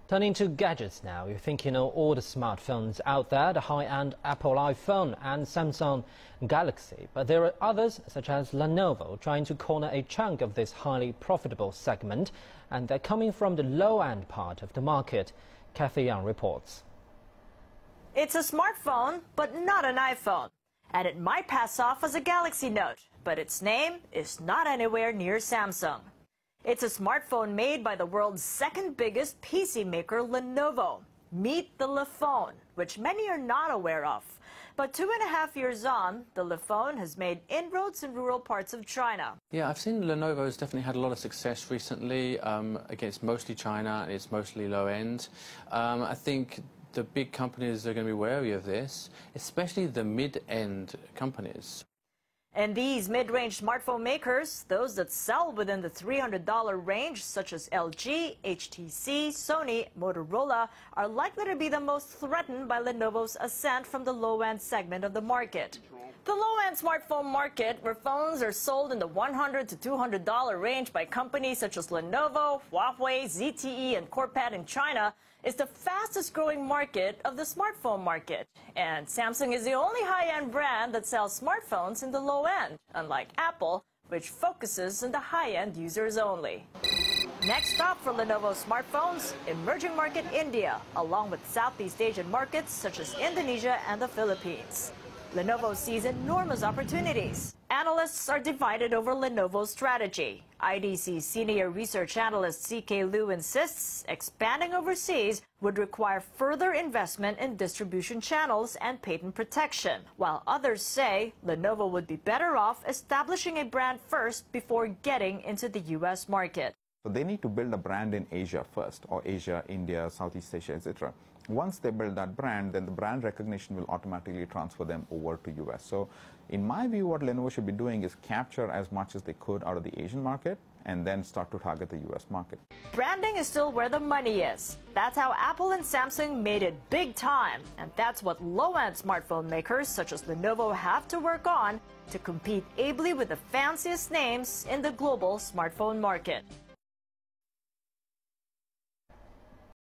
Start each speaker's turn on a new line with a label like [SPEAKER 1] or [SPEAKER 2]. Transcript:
[SPEAKER 1] Turning to gadgets now, you think you know all the smartphones out there, the high-end Apple iPhone and Samsung Galaxy. But there are others, such as Lenovo, trying to corner a chunk of this highly profitable segment, and they're coming from the low-end part of the market. Kathy Young reports.
[SPEAKER 2] It's a smartphone, but not an iPhone. And it might pass off as a Galaxy Note, but its name is not anywhere near Samsung. It's a smartphone made by the world's second biggest PC maker, Lenovo. Meet the Lephone, which many are not aware of. But 2.5 years on, the Lephone has made inroads in rural parts of China.
[SPEAKER 3] Yeah, I've seen Lenovo's definitely had a lot of success recently against mostly China, and it's mostly low end. I think the big companies are going to be wary of this, especially the mid-end companies.
[SPEAKER 2] And these mid-range smartphone makers, those that sell within the $300 range, such as LG, HTC, Sony, Motorola, are likely to be the most threatened by Lenovo's ascent from the low-end segment of the market. The low-end smartphone market, where phones are sold in the $100 to $200 range by companies such as Lenovo, Huawei, ZTE, and Corepad in China, is the fastest-growing market of the smartphone market. And Samsung is the only high-end brand that sells smartphones in the low end, unlike Apple, which focuses on the high-end users only. Next stop for Lenovo smartphones, emerging market India, along with Southeast Asian markets such as Indonesia and the Philippines. Lenovo sees enormous opportunities. Analysts are divided over Lenovo's strategy. IDC senior research analyst C.K. Liu insists expanding overseas would require further investment in distribution channels and patent protection, while others say Lenovo would be better off establishing a brand first before getting into the U.S. market.
[SPEAKER 4] So they need to build a brand in Asia first, or Asia, India, Southeast Asia, etc. Once they build that brand, then the brand recognition will automatically transfer them over to US. So in my view, what Lenovo should be doing is capture as much as they could out of the Asian market and then start to target the US market.
[SPEAKER 2] Branding is still where the money is. That's how Apple and Samsung made it big time. And that's what low-end smartphone makers such as Lenovo have to work on to compete ably with the fanciest names in the global smartphone market.